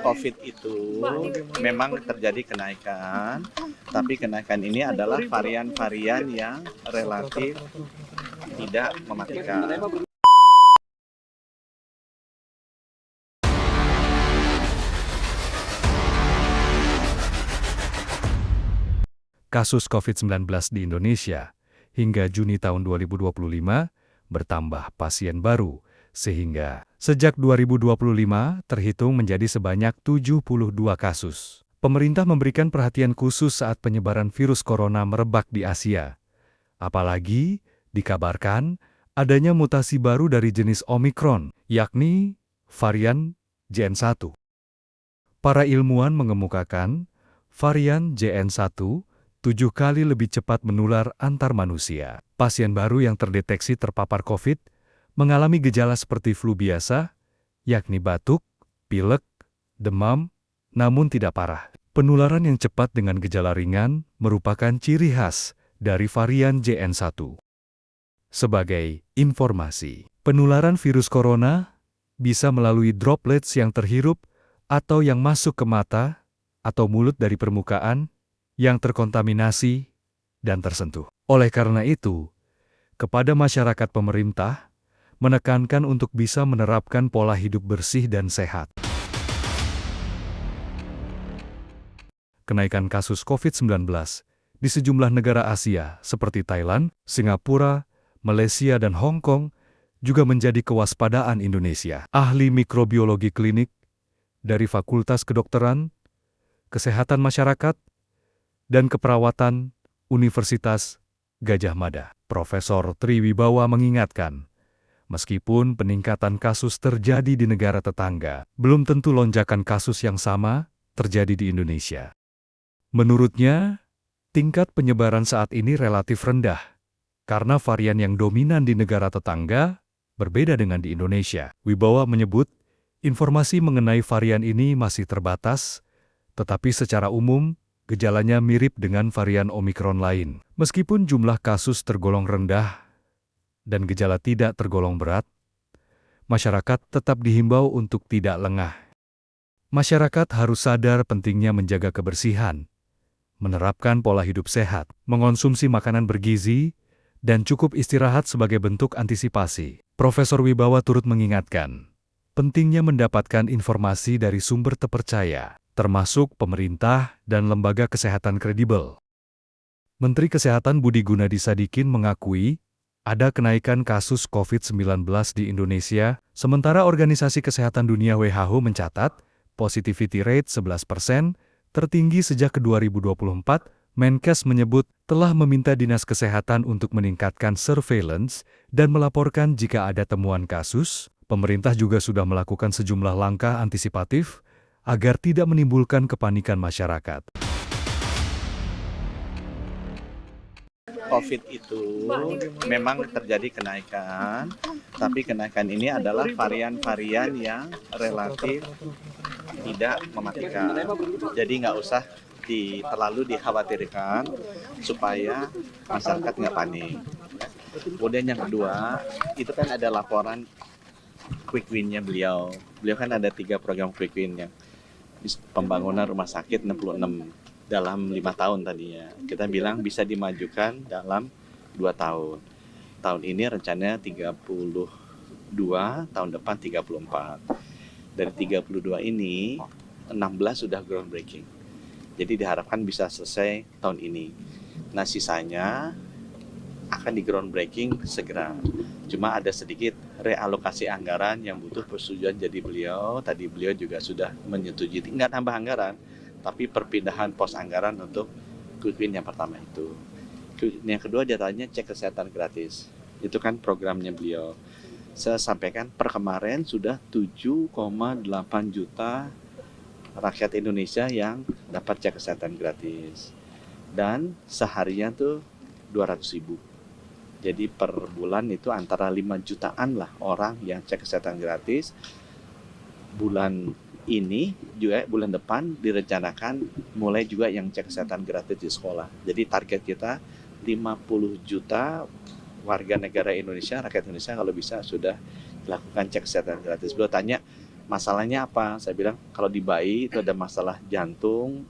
COVID itu memang terjadi kenaikan, tapi kenaikan ini adalah varian-varian yang relatif tidak mematikan. Kasus COVID-19 di Indonesia hingga Juni tahun 2025 bertambah pasien baru, sehingga sejak 2025 terhitung menjadi sebanyak 72 kasus. Pemerintah memberikan perhatian khusus saat penyebaran virus corona merebak di Asia. Apalagi dikabarkan adanya mutasi baru dari jenis Omikron, yakni varian JN1. Para ilmuwan mengemukakan varian JN1 7 kali lebih cepat menular antar manusia. Pasien baru yang terdeteksi terpapar COVID mengalami gejala seperti flu biasa, yakni batuk, pilek, demam, namun tidak parah. Penularan yang cepat dengan gejala ringan merupakan ciri khas dari varian JN1. Sebagai informasi, penularan virus corona bisa melalui droplets yang terhirup atau yang masuk ke mata atau mulut dari permukaan yang terkontaminasi dan tersentuh. Oleh karena itu, kepada masyarakat pemerintah menekankan untuk bisa menerapkan pola hidup bersih dan sehat. Kenaikan kasus COVID-19 di sejumlah negara Asia seperti Thailand, Singapura, Malaysia, dan Hong Kong juga menjadi kewaspadaan Indonesia. Ahli mikrobiologi klinik dari Fakultas Kedokteran, Kesehatan Masyarakat, dan Keperawatan Universitas Gadjah Mada, Profesor Triwibawa mengingatkan, meskipun peningkatan kasus terjadi di negara tetangga, belum tentu lonjakan kasus yang sama terjadi di Indonesia. Menurutnya, tingkat penyebaran saat ini relatif rendah, karena varian yang dominan di negara tetangga berbeda dengan di Indonesia. Wibawa menyebut, informasi mengenai varian ini masih terbatas, tetapi secara umum, gejalanya mirip dengan varian Omikron lain. Meskipun jumlah kasus tergolong rendah dan gejala tidak tergolong berat, masyarakat tetap dihimbau untuk tidak lengah. Masyarakat harus sadar pentingnya menjaga kebersihan, menerapkan pola hidup sehat, mengonsumsi makanan bergizi, dan cukup istirahat sebagai bentuk antisipasi. Profesor Wibawa turut mengingatkan, pentingnya mendapatkan informasi dari sumber terpercaya, termasuk pemerintah dan lembaga kesehatan kredibel. Menteri Kesehatan Budi Gunadi Sadikin mengakui ada kenaikan kasus COVID-19 di Indonesia, sementara Organisasi Kesehatan Dunia WHO mencatat positivity rate 11%, tertinggi sejak 2024. Menkes menyebut telah meminta Dinas Kesehatan untuk meningkatkan surveillance dan melaporkan jika ada temuan kasus. Pemerintah juga sudah melakukan sejumlah langkah antisipatif agar tidak menimbulkan kepanikan masyarakat. COVID itu memang terjadi kenaikan, tapi kenaikan ini adalah varian-varian yang relatif tidak mematikan. Jadi nggak usah terlalu dikhawatirkan supaya masyarakat nggak panik. Kemudian yang kedua, itu kan ada laporan quick win-nya beliau. Beliau kan ada 3 program quick win-nya. Pembangunan rumah sakit 66 dalam 5 tahun tadinya. Kita bilang bisa dimajukan dalam 2 tahun. Tahun ini rencananya 32, tahun depan 34. Dari 32 ini, 16 sudah groundbreaking. Jadi diharapkan bisa selesai tahun ini. Nah sisanya akan di groundbreaking segera. Cuma ada sedikit realokasi anggaran yang butuh persetujuan jadi beliau. Tadi beliau juga sudah menyetujui, nggak tambah anggaran, tapi perpindahan pos anggaran untuk quick win yang pertama itu. Yang kedua datanya cek kesehatan gratis. Itu kan programnya beliau. Saya sampaikan per kemarin sudah 7,8 juta rakyat Indonesia yang dapat cek kesehatan gratis. Dan seharian tuh 200.000. Jadi per bulan itu antara 5 jutaan lah orang yang cek kesehatan gratis. Bulan ini juga bulan depan direncanakan mulai juga yang cek kesehatan gratis di sekolah. Jadi target kita 50 juta warga negara Indonesia, rakyat Indonesia kalau bisa sudah dilakukan cek kesehatan gratis. Beliau tanya, Masalahnya apa? Saya bilang kalau di bayi itu ada masalah jantung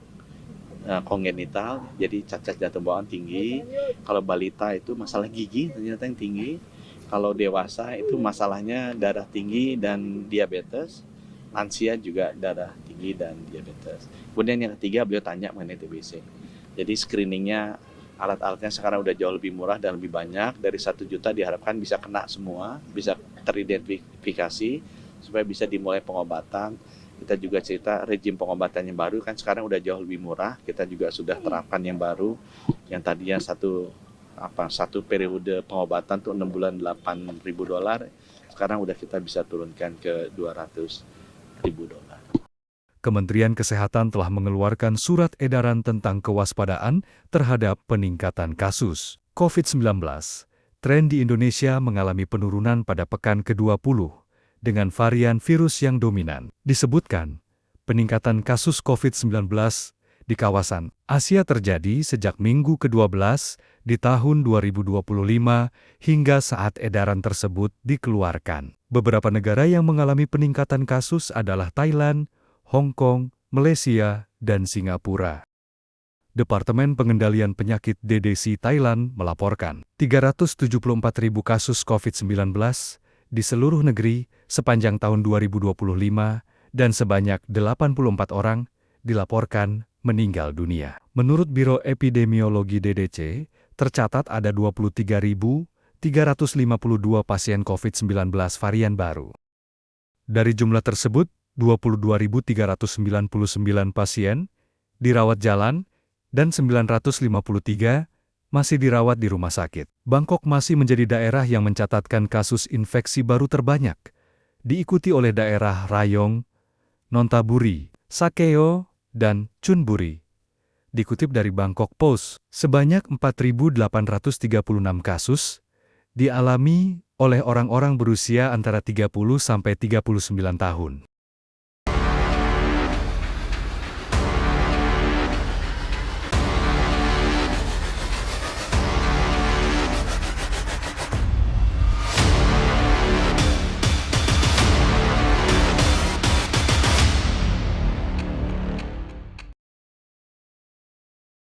kongenital, jadi cacat jantung bawaan tinggi. Kalau balita itu masalah gigi ternyata yang tinggi. Kalau dewasa itu masalahnya darah tinggi dan diabetes. Lansia juga darah tinggi dan diabetes. Kemudian yang ketiga beliau tanya mengenai TBC. Jadi screeningnya, alat-alatnya sekarang udah jauh lebih murah dan lebih banyak. Dari 1 juta diharapkan bisa kena semua, bisa teridentifikasi supaya bisa dimulai pengobatan. Kita juga cerita rejim pengobatan yang baru kan sekarang udah jauh lebih murah. Kita juga sudah terapkan yang baru, yang tadinya satu periode pengobatan tuh 6 bulan $8.000, sekarang udah kita bisa turunkan ke $200.000. Kementerian Kesehatan telah mengeluarkan surat edaran tentang kewaspadaan terhadap peningkatan kasus COVID-19. Tren di Indonesia mengalami penurunan pada pekan ke-20 dengan varian virus yang dominan. Disebutkan, peningkatan kasus COVID-19 di kawasan Asia terjadi sejak minggu ke-12 di tahun 2025 hingga saat edaran tersebut dikeluarkan. Beberapa negara yang mengalami peningkatan kasus adalah Thailand, Hong Kong, Malaysia, dan Singapura. Departemen Pengendalian Penyakit DDC Thailand melaporkan 374.000 kasus COVID-19 di seluruh negeri sepanjang tahun 2025 dan sebanyak 84 orang dilaporkan meninggal dunia. Menurut Biro Epidemiologi DDC, tercatat ada 23.352 pasien COVID-19 varian baru. Dari jumlah tersebut, 22.399 pasien dirawat jalan dan 953 masih dirawat di rumah sakit. Bangkok masih menjadi daerah yang mencatatkan kasus infeksi baru terbanyak, diikuti oleh daerah Rayong, Nonthaburi, Sakeo, dan Chunburi. Dikutip dari Bangkok Post, sebanyak 4.836 kasus dialami oleh orang-orang berusia antara 30 sampai 39 tahun.